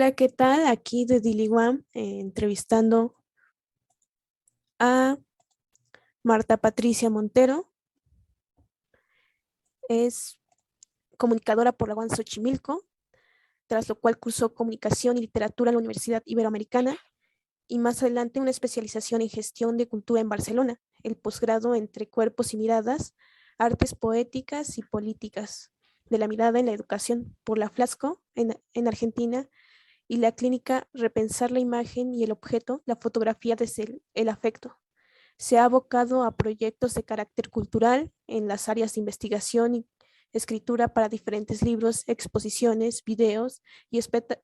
Hola, ¿qué tal? Aquí de Diliwan, entrevistando a Marta Patricia Montero. Es comunicadora por la UAM Xochimilco, tras lo cual cursó comunicación y literatura en la Universidad Iberoamericana y más adelante una especialización en gestión de cultura en Barcelona, el posgrado entre cuerpos y miradas, artes poéticas y políticas de la mirada en la educación por la Flasco en Argentina y la clínica Repensar la imagen y el objeto, la fotografía desde el afecto. Se ha abocado a proyectos de carácter cultural en las áreas de investigación y escritura para diferentes libros, exposiciones, videos y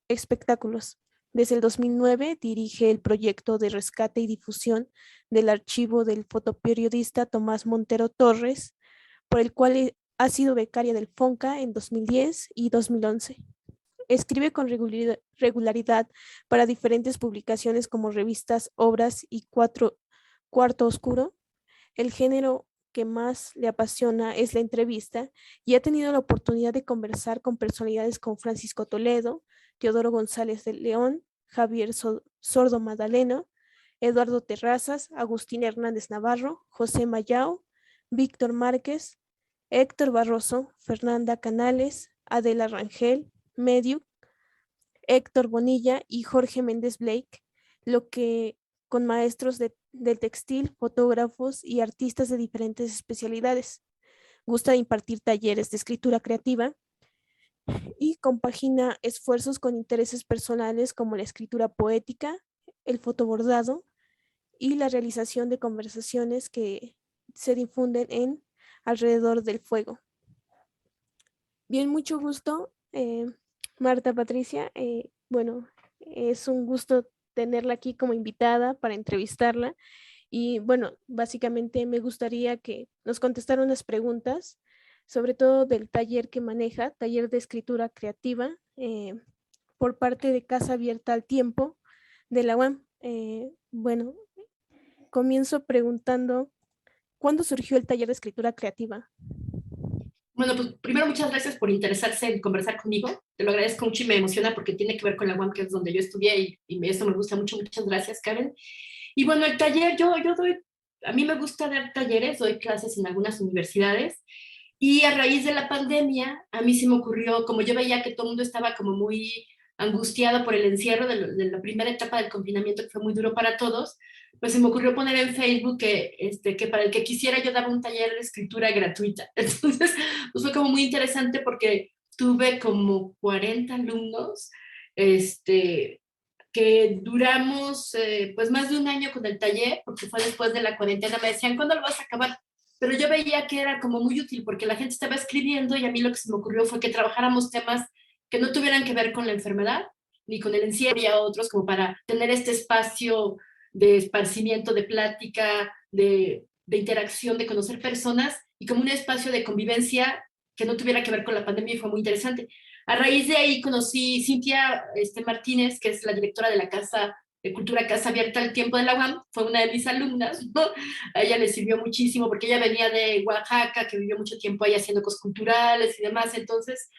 espectáculos. Desde el 2009 dirige el proyecto de rescate y difusión del archivo del fotoperiodista Tomás Montero Torres, por el cual ha sido becaria del FONCA en 2010 y 2011. Escribe con regularidad para diferentes publicaciones como revistas, obras y Cuarto Oscuro. El género que más le apasiona es la entrevista y ha tenido la oportunidad de conversar con personalidades como Francisco Toledo, Teodoro González de León, Javier Sordo Madaleno, Eduardo Terrazas, Agustín Hernández Navarro, José Mayao, Víctor Márquez, Héctor Barroso, Fernanda Canales, Adela Rangel, Mediu, Héctor Bonilla y Jorge Méndez Blake, lo que con maestros del textil, fotógrafos y artistas de diferentes especialidades. Gusta impartir talleres de escritura creativa y compagina esfuerzos con intereses personales como la escritura poética, el fotobordado y la realización de conversaciones que se difunden en alrededor del fuego. Bien, mucho gusto, Marta Patricia. Bueno, es un gusto tenerla aquí como invitada para entrevistarla. Y bueno, básicamente me gustaría que nos contestara unas preguntas, sobre todo del taller que maneja, taller de escritura creativa, por parte de Casa Abierta al Tiempo de la UAM. Bueno, comienzo preguntando, ¿cuándo surgió el taller de escritura creativa? Bueno, pues primero muchas gracias por interesarse en conversar conmigo. Te lo agradezco mucho y me emociona porque tiene que ver con la UAM, que es donde yo estudié y eso me gusta mucho. Muchas gracias, Karen. Y bueno, el taller, yo doy, a mí me gusta dar talleres, doy clases en algunas universidades y a raíz de la pandemia, a mí se me ocurrió, como yo veía que todo el mundo estaba como muy angustiado por el encierro de la primera etapa del confinamiento, que fue muy duro para todos, pues se me ocurrió poner en Facebook que para el que quisiera yo daba un taller de escritura gratuita. Entonces, pues fue como muy interesante porque tuve como 40 alumnos, que duramos pues más de un año con el taller, porque fue después de la cuarentena. Me decían, ¿cuándo lo vas a acabar? Pero yo veía que era como muy útil porque la gente estaba escribiendo y a mí lo que se me ocurrió fue que trabajáramos temas que no tuvieran que ver con la enfermedad ni con el encierro y a otros, como para tener este espacio de esparcimiento, de plática, de interacción, de conocer personas y como un espacio de convivencia que no tuviera que ver con la pandemia y fue muy interesante. A raíz de ahí conocí Cintia Martínez, que es la directora de la Casa de Cultura Casa Abierta al Tiempo de la UAM, fue una de mis alumnas, ¿no? A ella le sirvió muchísimo porque ella venía de Oaxaca, que vivió mucho tiempo ahí haciendo cosas culturales y demás, entonces,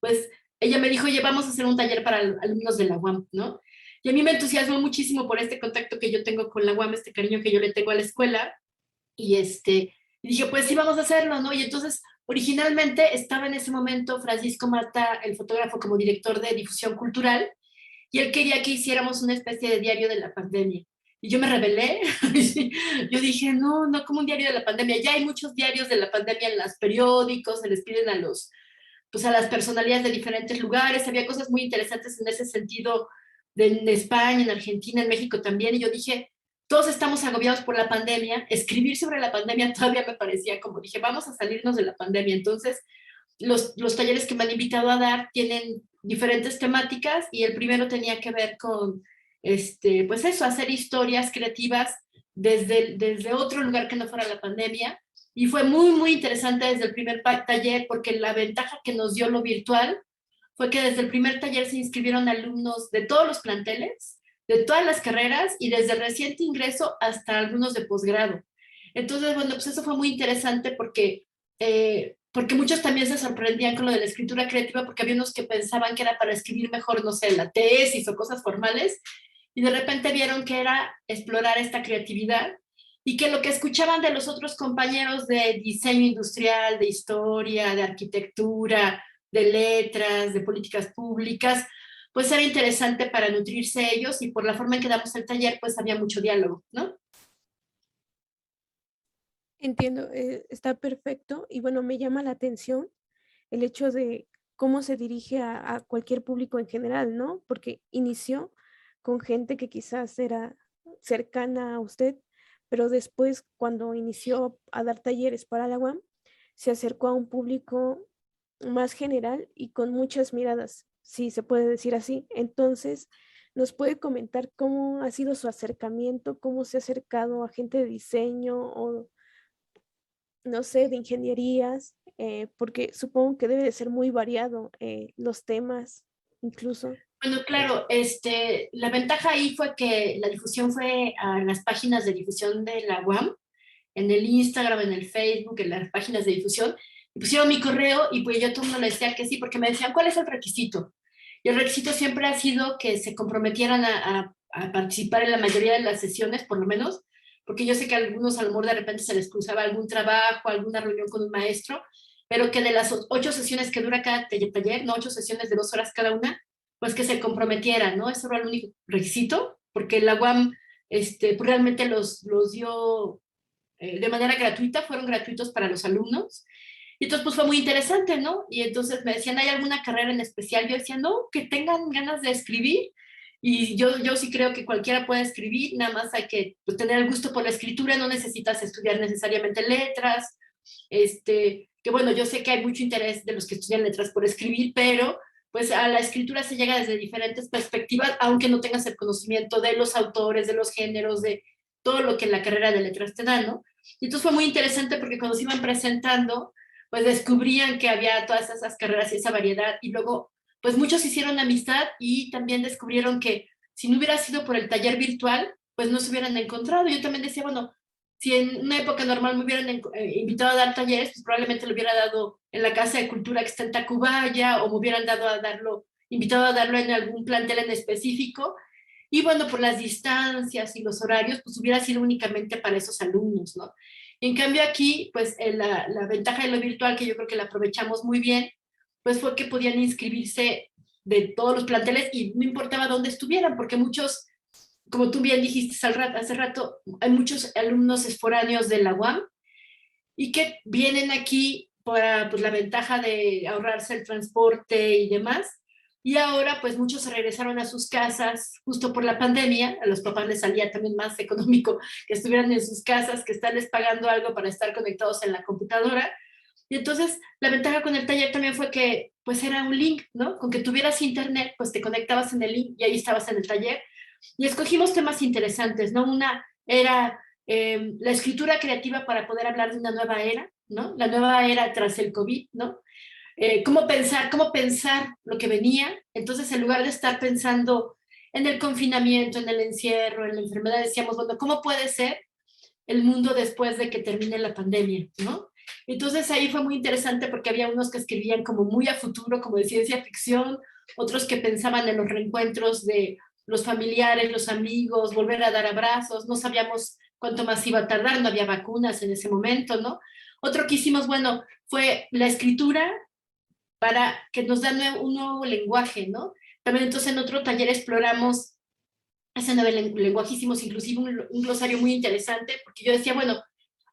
pues ella me dijo, oye, vamos a hacer un taller para alumnos de la UAM, ¿no? Y a mí me entusiasmó muchísimo por este contacto que yo tengo con la UAM, este cariño que yo le tengo a la escuela, y y dije, pues sí, vamos a hacerlo, ¿no? Y entonces, originalmente estaba en ese momento Francisco Marta, el fotógrafo, como director de difusión cultural, y él quería que hiciéramos una especie de diario de la pandemia. Y yo me rebelé, yo dije, no, no, como un diario de la pandemia, ya hay muchos diarios de la pandemia en los periódicos, se les piden pues a las personalidades de diferentes lugares, había cosas muy interesantes en ese sentido en España, en Argentina, en México también, y yo dije, todos estamos agobiados por la pandemia, escribir sobre la pandemia todavía me parecía como, dije, vamos a salirnos de la pandemia. Entonces, los talleres que me han invitado a dar tienen diferentes temáticas y el primero tenía que ver con, pues eso, hacer historias creativas desde otro lugar que no fuera la pandemia. Y fue muy, muy interesante desde el primer taller porque la ventaja que nos dio lo virtual fue que desde el primer taller se inscribieron alumnos de todos los planteles, de todas las carreras y desde reciente ingreso hasta algunos de posgrado. Entonces, bueno, pues eso fue muy interesante porque porque muchos también se sorprendían con lo de la escritura creativa, porque había unos que pensaban que era para escribir mejor, no sé, la tesis o cosas formales, y de repente vieron que era explorar esta creatividad y que lo que escuchaban de los otros compañeros de diseño industrial, de historia, de arquitectura, de letras, de políticas públicas, pues era interesante para nutrirse ellos y por la forma en que damos el taller, pues había mucho diálogo, ¿no? Entiendo, está perfecto y bueno, me llama la atención el hecho de cómo se dirige a cualquier público en general, ¿no? Porque inició con gente que quizás era cercana a usted, pero después cuando inició a dar talleres para la UAM, se acercó a un público más general y con muchas miradas, si se puede decir así. Entonces, ¿nos puede comentar cómo ha sido su acercamiento, cómo se ha acercado a gente de diseño o no sé, de ingenierías, porque supongo que debe de ser muy variado los temas, incluso. Bueno, claro, la ventaja ahí fue que la difusión fue a las páginas de difusión de la UAM, en el Instagram, en el Facebook, en las páginas de difusión, y pusieron mi correo y pues yo a todo el mundo le decía que sí, porque me decían, ¿cuál es el requisito? Y el requisito siempre ha sido que se comprometieran a participar en la mayoría de las sesiones, por lo menos, porque yo sé que a algunos a lo mejor de repente se les cruzaba algún trabajo, alguna reunión con un maestro, pero que de las 8 sesiones que dura cada taller, no 8 sesiones de 2 horas cada una, pues que se comprometieran, ¿no? Eso era el único requisito, porque la UAM pues realmente los dio de manera gratuita, fueron gratuitos para los alumnos. Y entonces pues fue muy interesante, ¿no? Y entonces me decían, ¿hay alguna carrera en especial? Yo decía, no, que tengan ganas de escribir. Y yo sí creo que cualquiera puede escribir, nada más hay que pues, tener el gusto por la escritura, no necesitas estudiar necesariamente letras. Que bueno, yo sé que hay mucho interés de los que estudian letras por escribir, pero pues a la escritura se llega desde diferentes perspectivas, aunque no tengas el conocimiento de los autores, de los géneros, de todo lo que la carrera de letras te da, ¿no? Y entonces fue muy interesante porque cuando se iban presentando, pues descubrían que había todas esas carreras y esa variedad y luego, pues muchos hicieron amistad y también descubrieron que si no hubiera sido por el taller virtual, pues no se hubieran encontrado. Yo también decía, bueno, si en una época normal me hubieran invitado a dar talleres, pues probablemente lo hubiera dado en la Casa de Cultura que está en Tacubaya o me hubieran invitado a darlo en algún plantel en específico. Y bueno, por las distancias y los horarios, pues hubiera sido únicamente para esos alumnos, ¿no? En cambio aquí, pues la ventaja de lo virtual, que yo creo que la aprovechamos muy bien, pues fue que podían inscribirse de todos los planteles y no importaba dónde estuvieran, porque muchos, como tú bien dijiste hace rato, hay muchos alumnos esporáneos de la UAM y que vienen aquí para pues, la ventaja de ahorrarse el transporte y demás. Y ahora, pues muchos se regresaron a sus casas justo por la pandemia. A los papás les salía también más económico que estuvieran en sus casas, que estarles pagando algo para estar conectados en la computadora. Y entonces, la ventaja con el taller también fue que, pues era un link, ¿no? Con que tuvieras internet, pues te conectabas en el link y ahí estabas en el taller. Y escogimos temas interesantes, ¿no? Una era la escritura creativa para poder hablar de una nueva era, ¿no? La nueva era tras el COVID, ¿no? Cómo pensar lo que venía. Entonces, en lugar de estar pensando en el confinamiento, en el encierro, en la enfermedad, decíamos, bueno, ¿cómo puede ser el mundo después de que termine la pandemia, ¿no? Entonces ahí fue muy interesante porque había unos que escribían como muy a futuro, como de ciencia ficción, otros que pensaban en los reencuentros de los familiares, los amigos, volver a dar abrazos, no sabíamos cuánto más iba a tardar, no había vacunas en ese momento, ¿no? Otro que hicimos, bueno, fue la escritura para que nos da un nuevo lenguaje, ¿no? También entonces en otro taller exploramos ese nuevo lenguaje, hicimos inclusive un glosario muy interesante, porque yo decía, bueno,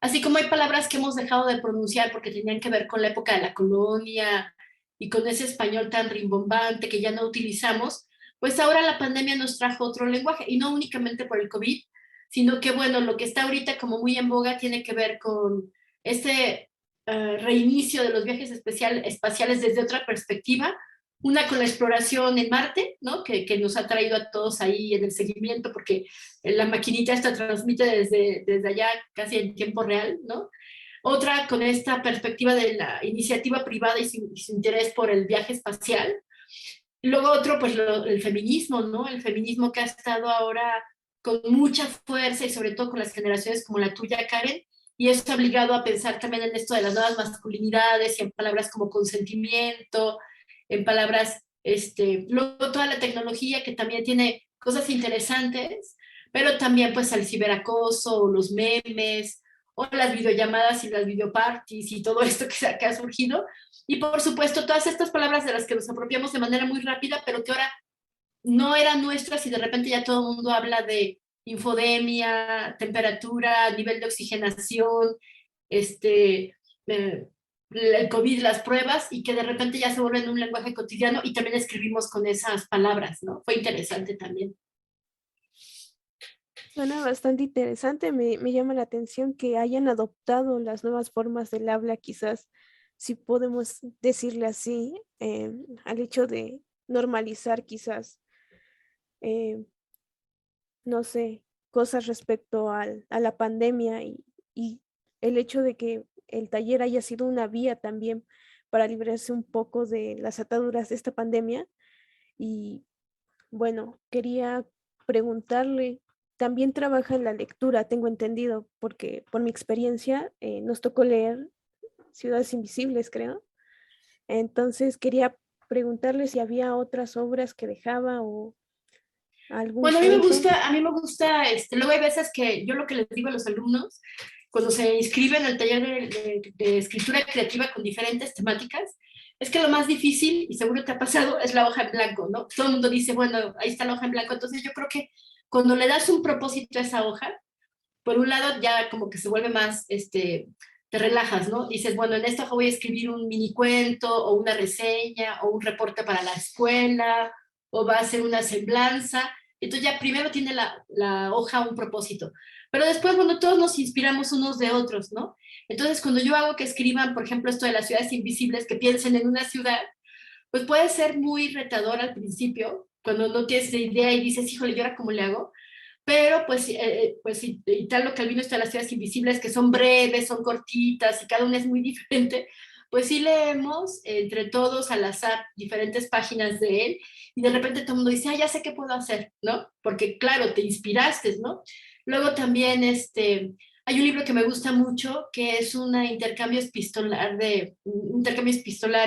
así como hay palabras que hemos dejado de pronunciar porque tenían que ver con la época de la colonia y con ese español tan rimbombante que ya no utilizamos, pues ahora la pandemia nos trajo otro lenguaje, y no únicamente por el COVID, sino que, bueno, lo que está ahorita como muy en boga tiene que ver con este reinicio de los viajes espaciales desde otra perspectiva, una con la exploración en Marte, ¿no? Que nos ha traído a todos ahí en el seguimiento, porque la maquinita esta transmite desde allá casi en tiempo real, ¿no? Otra con esta perspectiva de la iniciativa privada y su interés por el viaje espacial. Luego otro, pues el feminismo, ¿no? El feminismo que ha estado ahora con mucha fuerza y sobre todo con las generaciones como la tuya, Karen, y eso ha obligado a pensar también en esto de las nuevas masculinidades y en palabras como consentimiento, en palabras, luego toda la tecnología que también tiene cosas interesantes, pero también pues el ciberacoso, los memes, o las videollamadas y las videoparties y todo esto que ha surgido. Y por supuesto, todas estas palabras de las que nos apropiamos de manera muy rápida, pero que ahora no eran nuestras y de repente ya todo el mundo habla de infodemia, temperatura, nivel de oxigenación, el COVID, las pruebas, y que de repente ya se vuelven un lenguaje cotidiano y también escribimos con esas palabras, ¿no? Fue interesante también. Suena bastante interesante, me llama la atención que hayan adoptado las nuevas formas del habla, quizás, si podemos decirle así, al hecho de normalizar quizás, eh, no sé, cosas respecto a la pandemia y el hecho de que el taller haya sido una vía también para librarse un poco de las ataduras de esta pandemia. Y bueno, quería preguntarle, también trabaja en la lectura, tengo entendido, porque por mi experiencia nos tocó leer Ciudades Invisibles, creo. Entonces quería preguntarle si había otras obras que dejaba o algún Bueno, cuento. a mí me gusta, luego hay veces que yo lo que les digo a los alumnos, cuando se inscriben al taller de escritura creativa con diferentes temáticas, es que lo más difícil, y seguro te ha pasado, es la hoja en blanco, ¿no? Todo el mundo dice, bueno, ahí está la hoja en blanco, entonces yo creo que cuando le das un propósito a esa hoja, por un lado ya como que se vuelve más, te relajas, ¿no? Dices, bueno, en esta hoja voy a escribir un mini cuento o una reseña o un reporte para la escuela o va a ser una semblanza. Entonces ya primero tiene la hoja un propósito. Pero después, bueno, todos nos inspiramos unos de otros, ¿no? Entonces cuando yo hago que escriban, por ejemplo, esto de las ciudades invisibles, que piensen en una ciudad, pues puede ser muy retador al principio, cuando no tienes idea y dices, híjole, ¿y ahora cómo le hago? Pero pues Italo Calvino está las ciudades invisibles, que son breves, son cortitas y cada una es muy diferente, pues sí leemos entre todos al azar diferentes páginas de él y de repente todo el mundo dice, ah, ya sé qué puedo hacer, ¿no? Porque claro, te inspiraste, ¿no? Luego también hay un libro que me gusta mucho que es un intercambio epistolar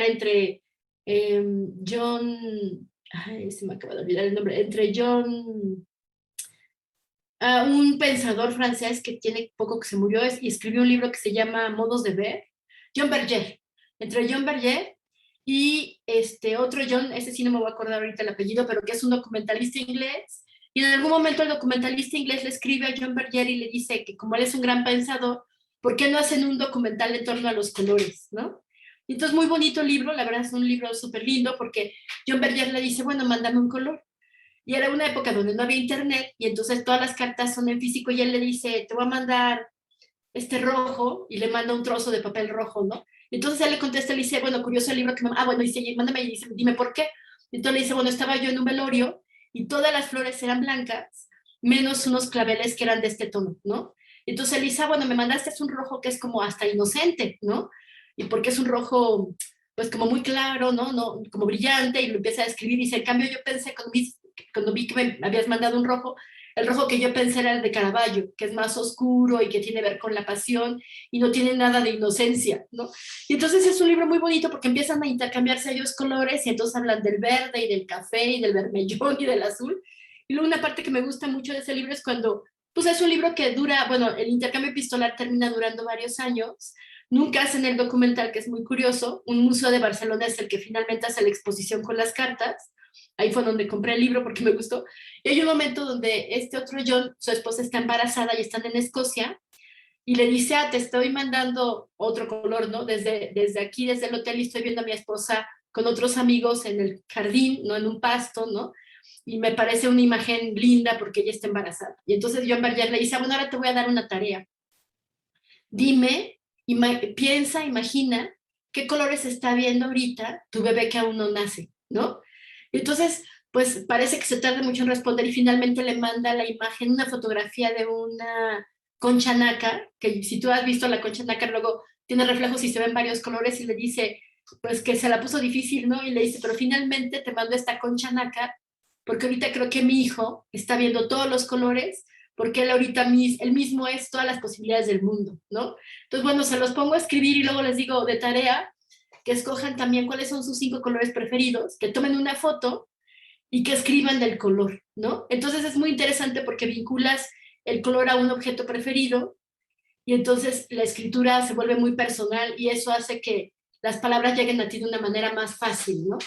entre John, ay, se me acaba de olvidar el nombre, entre John a un pensador francés que tiene poco que se murió y escribió un libro que se llama Modos de Ver, John Berger, entre John Berger y otro John, ese sí no me voy a acordar ahorita el apellido, pero que es un documentalista inglés, y en algún momento el documentalista inglés le escribe a John Berger y le dice que como él es un gran pensador, ¿por qué no hacen un documental en torno a los colores, no? Y entonces muy bonito el libro, la verdad es un libro súper lindo porque John Berger le dice, bueno, mándame un color. Y era una época donde no había internet y entonces todas las cartas son en físico y él le dice, te voy a mandar este rojo y le manda un trozo de papel rojo, ¿no? Y entonces él le contesta, le dice, bueno, curioso el libro que me... Ah, bueno, dice, mándame y dice, dime por qué. Y entonces le dice, bueno, estaba yo en un velorio y todas las flores eran blancas, menos unos claveles que eran de este tono, ¿no? Y entonces él dice, ah, bueno, me mandaste es un rojo que es como hasta inocente, ¿no? Y porque es un rojo, pues como muy claro, ¿no? No, como brillante, y lo empieza a describir y dice, en cambio yo pensé cuando vi que me habías mandado un rojo, el rojo que yo pensé era el de Caravaggio, que es más oscuro y que tiene que ver con la pasión y no tiene nada de inocencia, ¿no? Y entonces es un libro muy bonito porque empiezan a intercambiarse ellos colores y entonces hablan del verde y del café y del vermellón y del azul. Y luego una parte que me gusta mucho de ese libro es cuando, pues es un libro que dura, bueno, el intercambio epistolar termina durando varios años. Nunca hacen el documental, que es muy curioso. Un museo de Barcelona es el que finalmente hace la exposición con las cartas. Ahí fue donde compré el libro porque me gustó. Y hay un momento donde este otro John, su esposa está embarazada y están en Escocia, y le dice, ah, te estoy mandando otro color, ¿no? Desde aquí, desde el hotel, y estoy viendo a mi esposa con otros amigos en el jardín, ¿no? En un pasto, ¿no? Y me parece una imagen linda porque ella está embarazada. Y entonces John Berger le dice, ah, bueno, ahora te voy a dar una tarea. Dime, piensa, imagina qué colores está viendo ahorita tu bebé que aún no nace, ¿no? Y entonces, pues parece que se tarda mucho en responder y finalmente le manda la imagen, una fotografía de una concha nácar, que si tú has visto la concha nácar, luego tiene reflejos y se ven varios colores y le dice, pues que se la puso difícil, ¿no? Y le dice, pero finalmente te mando esta concha nácar porque ahorita creo que mi hijo está viendo todos los colores porque él ahorita él mismo es todas las posibilidades del mundo, ¿no? Entonces, bueno, se los pongo a escribir y luego les digo de tarea que escojan también cuáles son sus 5 colores preferidos, que tomen una foto y que escriban del color, ¿no? Entonces es muy interesante porque vinculas el color a un objeto preferido y entonces la escritura se vuelve muy personal y eso hace que las palabras lleguen a ti de una manera más fácil, ¿no?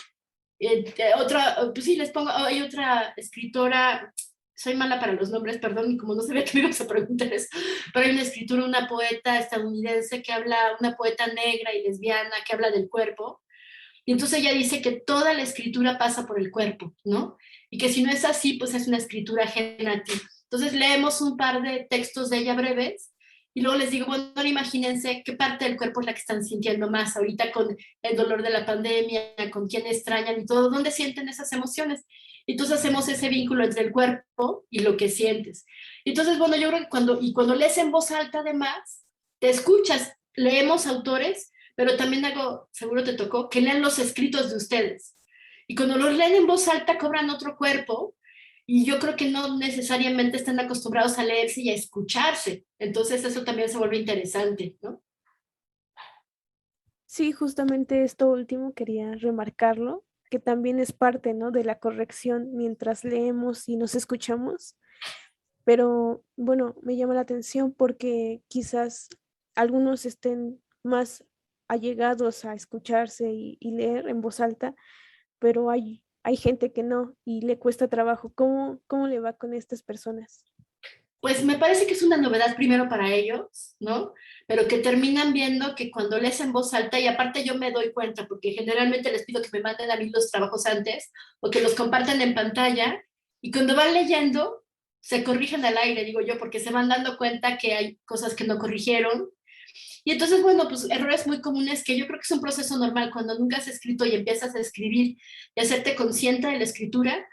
Pues sí, les pongo, hay otra escritora, soy mala para los nombres, perdón, y como no sabía que me ibas a preguntar eso, pero hay una escritora, una poeta estadounidense que habla, una poeta negra y lesbiana que habla del cuerpo, y entonces ella dice que toda la escritura pasa por el cuerpo, ¿no? Y que si no es así, pues es una escritura ajena a ti. Entonces leemos un par de textos de ella breves y luego les digo, bueno, imagínense qué parte del cuerpo es la que están sintiendo más ahorita con el dolor de la pandemia, con quién extrañan y todo, ¿dónde sienten esas emociones? Entonces hacemos ese vínculo entre el cuerpo y lo que sientes. Entonces, bueno, yo creo que cuando lees en voz alta además, te escuchas, leemos autores, pero también algo, seguro te tocó, que lean los escritos de ustedes. Y cuando los leen en voz alta cobran otro cuerpo y yo creo que no necesariamente están acostumbrados a leerse y a escucharse. Entonces eso también se vuelve interesante, ¿no? Sí, justamente esto último quería remarcarlo, que también es parte, ¿no? De la corrección mientras leemos y nos escuchamos. Pero bueno, me llama la atención porque quizás algunos estén más allegados a escucharse y leer en voz alta, pero hay gente que no y le cuesta trabajo. ¿Cómo le va con estas personas? Pues me parece que es una novedad primero para ellos, ¿no? Pero que terminan viendo que cuando lees en voz alta, y aparte yo me doy cuenta, porque generalmente les pido que me manden a mí los trabajos antes o que los compartan en pantalla, y cuando van leyendo, se corrigen al aire, digo yo, porque se van dando cuenta que hay cosas que no corrigieron. Y entonces, bueno, pues errores muy comunes que yo creo que es un proceso normal cuando nunca has escrito y empiezas a escribir y hacerte consciente de la escritura,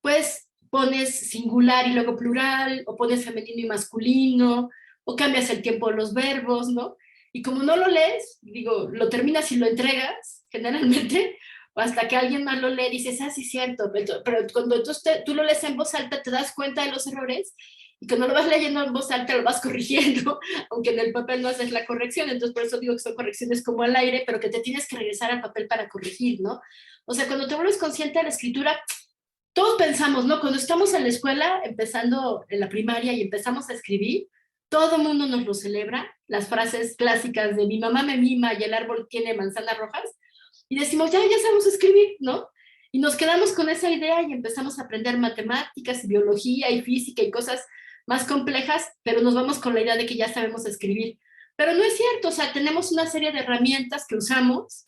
pues pones singular y luego plural, o pones femenino y masculino, o cambias el tiempo de los verbos, ¿no? Y como no lo lees, digo, lo terminas y lo entregas, generalmente, o hasta que alguien más lo lee, dices, ah, sí, cierto, pero cuando tú lo lees en voz alta, te das cuenta de los errores, y cuando lo vas leyendo en voz alta, lo vas corrigiendo, aunque en el papel no haces la corrección, entonces por eso digo que son correcciones como al aire, pero que te tienes que regresar al papel para corregir, ¿no? O sea, cuando te vuelves consciente de la escritura, todos pensamos, ¿no? Cuando estamos en la escuela, empezando en la primaria y empezamos a escribir, todo el mundo nos lo celebra, las frases clásicas de mi mamá me mima y el árbol tiene manzanas rojas, y decimos, ya sabemos escribir, ¿no? Y nos quedamos con esa idea y empezamos a aprender matemáticas y biología y física y cosas más complejas, pero nos vamos con la idea de que ya sabemos escribir. Pero no es cierto, o sea, tenemos una serie de herramientas que usamos,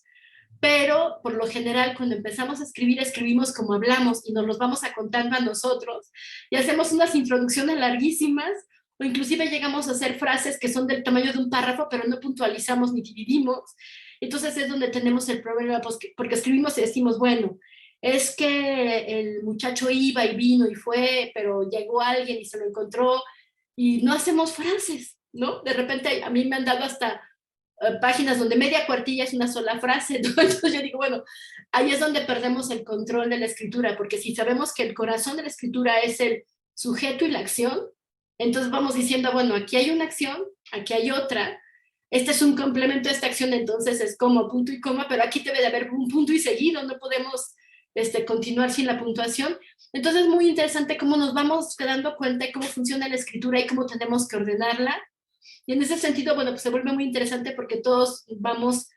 pero por lo general cuando empezamos a escribir, escribimos como hablamos y nos los vamos a contando a nosotros y hacemos unas introducciones larguísimas o inclusive llegamos a hacer frases que son del tamaño de un párrafo, pero no puntualizamos ni dividimos. Entonces es donde tenemos el problema, porque escribimos y decimos, bueno, es que el muchacho iba y vino y fue, pero llegó alguien y se lo encontró y no hacemos frases, ¿no? De repente a mí me han dado hasta páginas donde media cuartilla es una sola frase, ¿no? Entonces yo digo, bueno, ahí es donde perdemos el control de la escritura, porque si sabemos que el corazón de la escritura es el sujeto y la acción, entonces vamos diciendo, bueno, aquí hay una acción, aquí hay otra, este es un complemento de esta acción, entonces es como punto y coma, pero aquí debe de haber un punto y seguido, no podemos continuar sin la puntuación. Entonces es muy interesante cómo nos vamos dando cuenta de cómo funciona la escritura y cómo tenemos que ordenarla. Y en ese sentido, bueno, pues se vuelve muy interesante porque todos vamos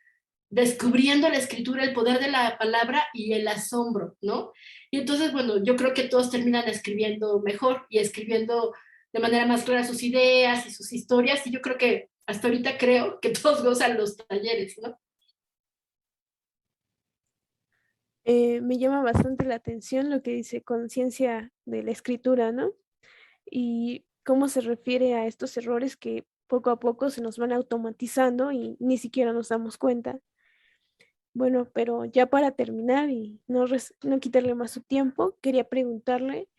descubriendo la escritura, el poder de la palabra y el asombro, ¿no? Y entonces, bueno, yo creo que todos terminan escribiendo mejor y escribiendo de manera más clara sus ideas y sus historias, y yo creo que hasta ahorita creo que todos gozan los talleres, ¿no? Me llama bastante la atención lo que dice conciencia de la escritura, ¿no? Y cómo se refiere a estos errores que poco a poco se nos van automatizando y ni siquiera nos damos cuenta. Bueno, pero ya para terminar y no quitarle más su tiempo, quería preguntarle,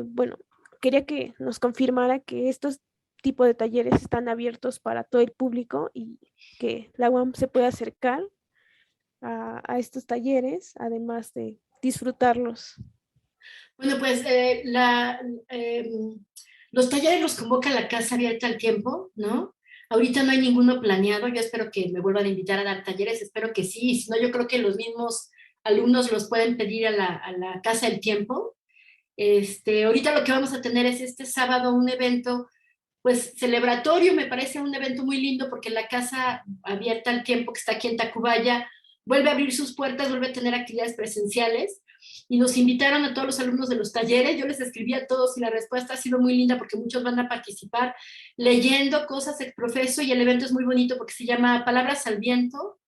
bueno, quería que nos confirmara que estos tipos de talleres están abiertos para todo el público y que la UAM se puede acercar a estos talleres, además de disfrutarlos. Bueno, pues eh, Los talleres los convoca la Casa Abierta al Tiempo, ¿no? Ahorita no hay ninguno planeado, yo espero que me vuelvan a invitar a dar talleres, espero que sí, si no yo creo que los mismos alumnos los pueden pedir a la Casa del Tiempo. Ahorita lo que vamos a tener es este sábado un evento pues celebratorio, me parece un evento muy lindo porque la Casa Abierta al Tiempo que está aquí en Tacubaya vuelve a abrir sus puertas, vuelve a tener actividades presenciales y nos invitaron a todos los alumnos de los talleres, yo les escribí a todos y la respuesta ha sido muy linda porque muchos van a participar leyendo cosas ex profeso y el evento es muy bonito porque se llama Palabras al Viento,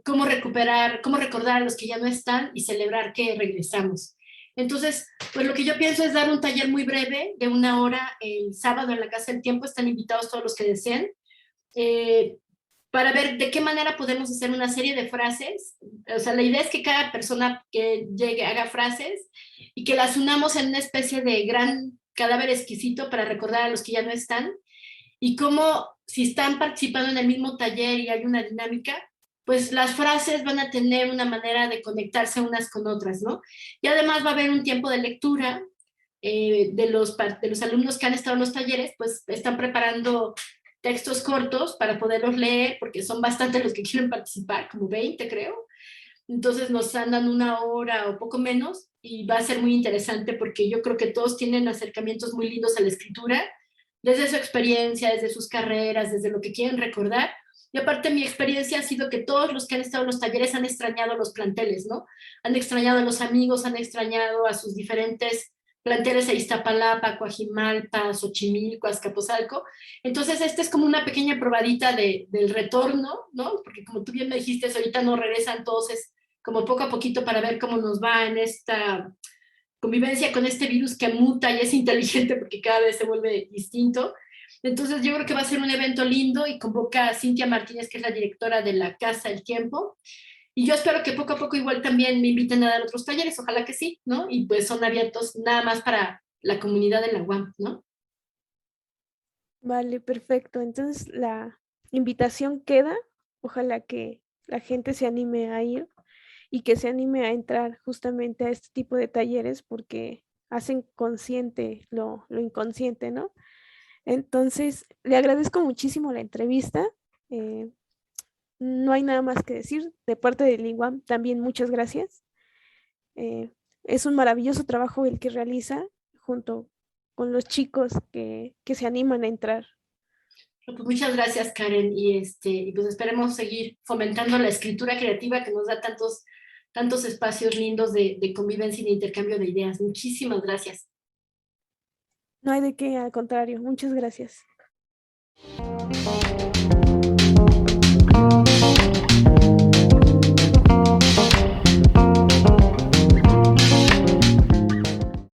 cómo recuperar, cómo recordar a los que ya no están y celebrar que regresamos. Entonces, pues lo que yo pienso es dar un taller muy breve de 1 hora el sábado en la Casa del Tiempo, están invitados todos los que deseen, eh, para ver de qué manera podemos hacer una serie de frases. O sea, la idea es que cada persona que llegue haga frases y que las unamos en una especie de gran cadáver exquisito para recordar a los que ya no están y cómo si están participando en el mismo taller y hay una dinámica, pues las frases van a tener una manera de conectarse unas con otras, ¿no? Y además va a haber un tiempo de lectura de los alumnos que han estado en los talleres, pues están preparando textos cortos para poderlos leer, porque son bastantes los que quieren participar, como 20 creo. Entonces nos andan 1 hora o poco menos y va a ser muy interesante porque yo creo que todos tienen acercamientos muy lindos a la escritura, desde su experiencia, desde sus carreras, desde lo que quieren recordar. Y aparte mi experiencia ha sido que todos los que han estado en los talleres han extrañado los planteles, ¿no? Han extrañado a los amigos, han extrañado a sus diferentes planteles a Iztapalapa, Coajimalpa, Xochimilco, Azcapotzalco. Entonces, esta es como una pequeña probadita del retorno, ¿no? Porque como tú bien me dijiste, ahorita no regresan todos, es como poco a poquito para ver cómo nos va en esta convivencia con este virus que muta y es inteligente porque cada vez se vuelve distinto. Entonces yo creo que va a ser un evento lindo y convoca a Cintia Martínez, que es la directora de la Casa El Tiempo. Y yo espero que poco a poco igual también me inviten a dar otros talleres, ojalá que sí, ¿no? Y pues son abiertos nada más para la comunidad de la UAM, ¿no? Vale, perfecto. Entonces la invitación queda. Ojalá que la gente se anime a ir y que se anime a entrar justamente a este tipo de talleres porque hacen consciente lo inconsciente, ¿no? Entonces, le agradezco muchísimo la entrevista. eh, no hay nada más que decir. De parte de Linguam, también muchas gracias. Eh, es un maravilloso trabajo el que realiza junto con los chicos que se animan a entrar. Pues muchas gracias, Karen, y pues esperemos seguir fomentando la escritura creativa que nos da tantos espacios lindos de convivencia y de intercambio de ideas. Muchísimas gracias. No hay de qué, al contrario. Muchas gracias.